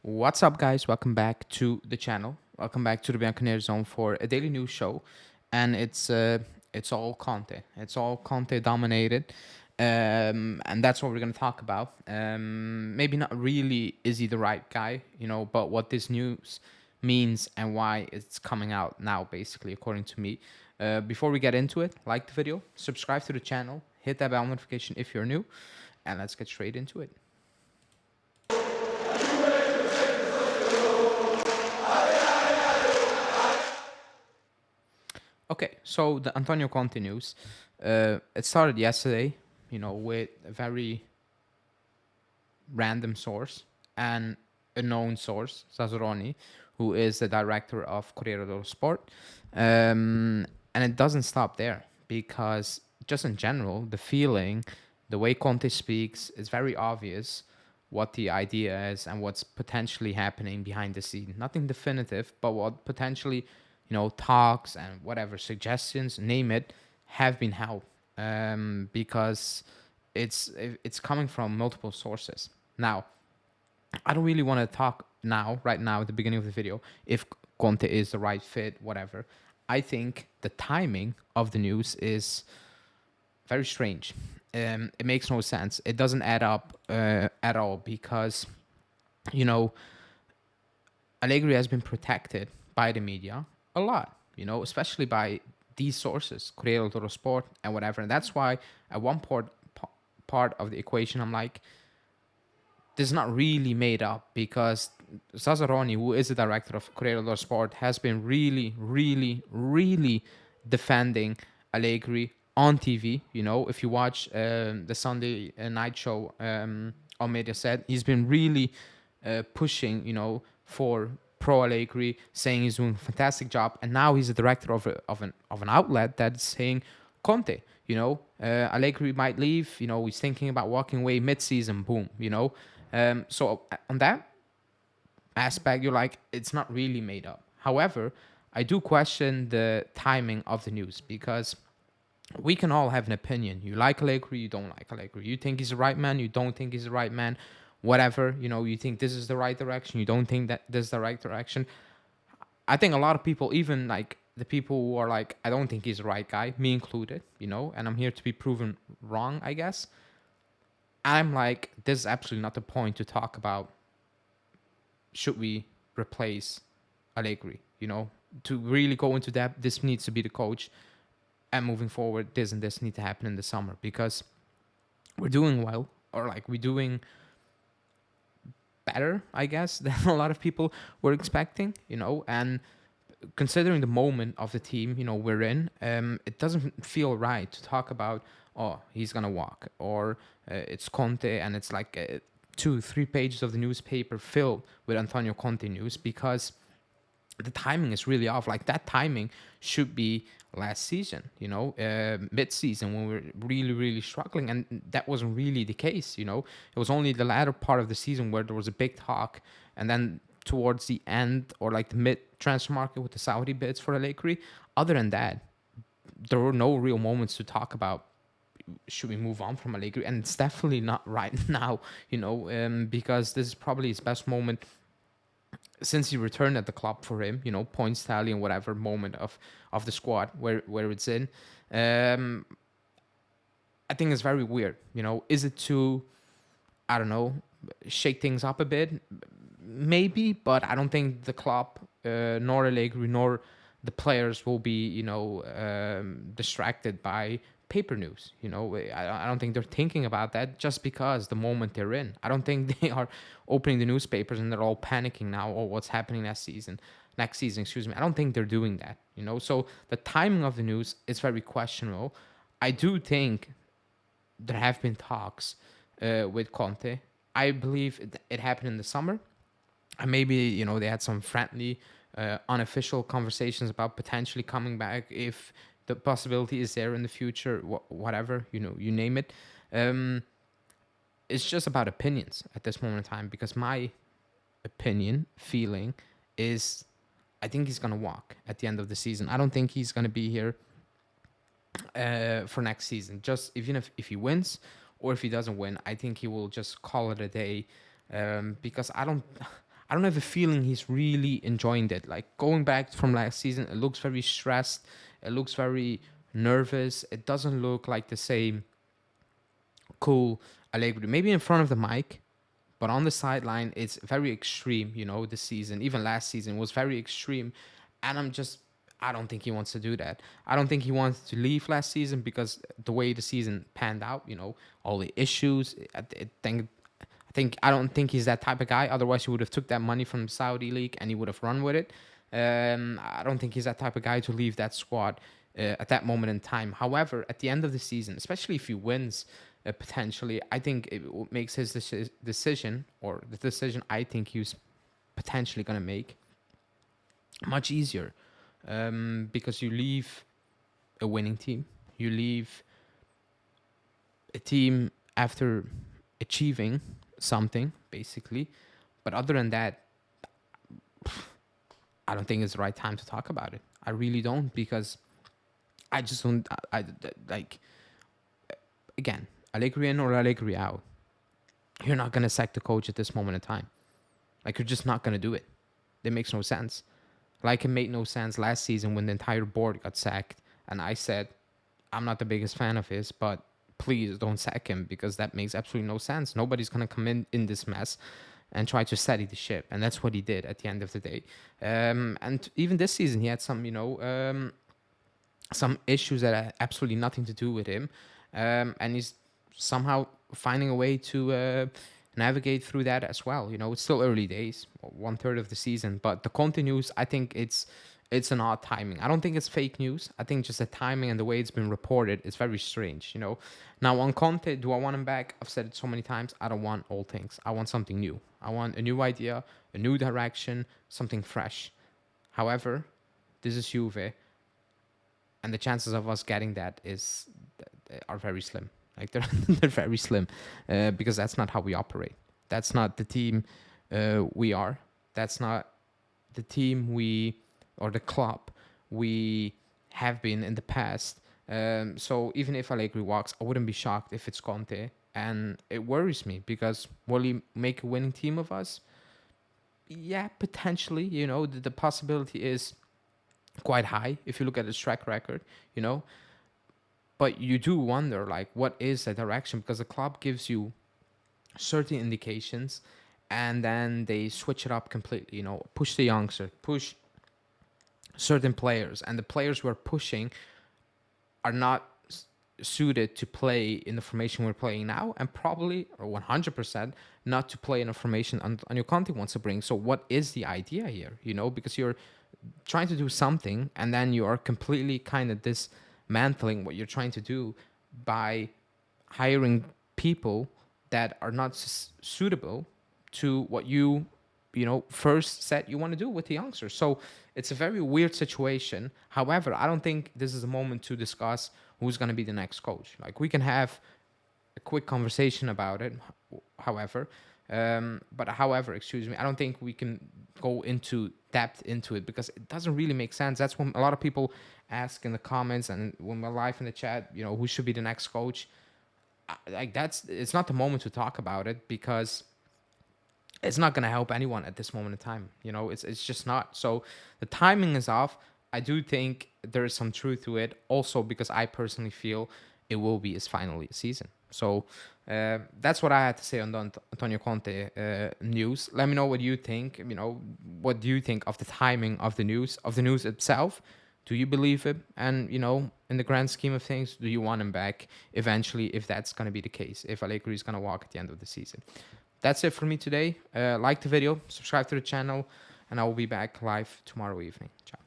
What's up, guys? Welcome back to the channel. Welcome back to the Bianconeer Zone for a daily news show, and it's all Conte. It's all Conte dominated, and that's what we're gonna talk about. Maybe not really is he the right guy, but what this news means and why it's coming out now, basically, according to me. Before we get into it, like the video, subscribe to the channel, hit that bell notification if you're new, and let's get straight into it. Okay, so the Antonio Conte news, it started yesterday, with a very random source and a known source, Sazoroni, who is the director of Corriere dello Sport. And it doesn't stop there because just in general, the feeling, the way Conte speaks, is very obvious what the idea is and what's potentially happening behind the scene. Nothing definitive, but what potentially, talks and whatever suggestions, name it, have been held because it's coming from multiple sources. Now, I don't really want to talk now, right now, at the beginning of the video, if Conte is the right fit, whatever. I think the timing of the news is very strange. It makes no sense. It doesn't add up at all because, you know, Allegri has been protected by the media a lot, especially by these sources, Corriere dello Sport and whatever. And that's why at one part of the equation, I'm like, this is not really made up because Sazzaroni, who is the director of Corriere dello Sport, has been really, really, really defending Allegri on TV. If you watch the Sunday night show on Mediaset, he's been really pushing, for pro Allegri, saying he's doing a fantastic job. And now he's the director of an outlet that's saying Conte, Allegri might leave, he's thinking about walking away mid-season, boom, so on that aspect, you're like, it's not really made up. However, I do question the timing of the news because we can all have an opinion. You like Allegri, you don't like Allegri. You think he's the right man, you don't think he's the right man. Whatever, you think this is the right direction, you don't think that this is the right direction. I think a lot of people, even like the people who are like, I don't think he's the right guy, me included, and I'm here to be proven wrong, I guess. I'm like, this is absolutely not the point to talk about should we replace Allegri, to really go into that, this needs to be the coach, and moving forward, this and this need to happen in the summer because we're doing well, or like we're doing better, I guess, than a lot of people were expecting, and considering the moment of the team, we're in, it doesn't feel right to talk about, oh, he's gonna walk, or it's Conte, and it's like 2-3 pages of the newspaper filled with Antonio Conte news because the timing is really off. Like that timing should be last season, mid-season when we were really, really struggling, and that wasn't really the case. It was only the latter part of the season where there was a big talk, and then towards the end or like the mid transfer market with the Saudi bids for Allegri. Other than that, there were no real moments to talk about. Should we move on from Allegri? And it's definitely not right now, because this is probably his best moment since he returned at the club for him, points tally and whatever moment of the squad where it's in. I think it's very weird. Is it to, I don't know, shake things up a bit? Maybe, but I don't think the club, nor Allegri, nor the players will be, distracted by paper news. I don't think they're thinking about that just because the moment they're in. I don't think they are opening the newspapers and they're all panicking now, or what's happening next season, excuse me. I don't think they're doing that, So the timing of the news is very questionable. I do think there have been talks with Conte. I believe it happened in the summer. And maybe, they had some friendly, unofficial conversations about potentially coming back if the possibility is there in the future, whatever, you name it. It's just about opinions at this moment in time because my opinion, feeling is I think he's going to walk at the end of the season. I don't think he's going to be here for next season. Just even if he wins or if he doesn't win, I think he will just call it a day because I don't have a feeling he's really enjoying it. Like going back from last season, it looks very stressed. It looks very nervous. It doesn't look like the same cool Allegri. Maybe in front of the mic, but on the sideline, it's very extreme. This season, even last season, was very extreme. And I don't think he wants to do that. I don't think he wants to leave last season because the way the season panned out, all the issues. I don't think he's that type of guy. Otherwise, he would have took that money from Saudi league and he would have run with it. I don't think he's that type of guy to leave that squad at that moment in time. However, at the end of the season, especially if he wins potentially, I think it makes his decision, or the decision I think he was potentially going to make, much easier, because you leave a winning team. You leave a team after achieving something, basically. But other than that, I don't think it's the right time to talk about it. I really don't, because I just don't. Like, again, Allegri in or Allegri out. You're not gonna sack the coach at this moment in time. Like, you're just not gonna do it. It makes no sense. Like, it made no sense last season when the entire board got sacked, and I said, I'm not the biggest fan of his, but please don't sack him, because that makes absolutely no sense. Nobody's gonna come in this mess and try to steady the ship, and that's what he did at the end of the day. And even this season, he had some issues that had absolutely nothing to do with him, and he's somehow finding a way to navigate through that as well. It's still early days, 1/3 of the season, but the Conte news, I think it's an odd timing. I don't think it's fake news. I think just the timing and the way it's been reported is very strange. Now on Conte, do I want him back? I've said it so many times. I don't want old things. I want something new. I want a new idea, a new direction, something fresh. However, this is Juve, and the chances of us getting that are very slim. Like, they're very slim, because that's not how we operate. That's not the team we are. That's not the team or the club we have been in the past. So even if Allegri walks, I wouldn't be shocked if it's Conte. And it worries me, because will he make a winning team of us? Yeah, potentially. The possibility is quite high if you look at his track record, But you do wonder, like, what is the direction? Because the club gives you certain indications, and then they switch it up completely, push the youngster, push certain players, and the players we're pushing are not suited to play in the formation we're playing now, and probably, or 100%, not to play in a formation Antonio Conte wants to bring. So what is the idea here? Because you're trying to do something, and then you are completely kind of dismantling what you're trying to do by hiring people that are not suitable to what you first said you want to do with the youngsters. So it's a very weird situation. However, I don't think this is a moment to discuss who's going to be the next coach. Like, we can have a quick conversation about it. However, excuse me, I don't think we can go into depth into it, because it doesn't really make sense. That's when a lot of people ask in the comments, and when we're live in the chat, who should be the next coach. It's not the moment to talk about it, because it's not going to help anyone at this moment in time. It's just not. So the timing is off. I do think there is some truth to it, also because I personally feel it will be his final season. So that's what I had to say on the Antonio Conte news. Let me know what you think. What do you think of the timing of the news itself? Do you believe it? And, in the grand scheme of things, do you want him back eventually, if that's going to be the case, if Allegri is going to walk at the end of the season? That's it for me today. Like the video, subscribe to the channel, and I will be back live tomorrow evening. Ciao.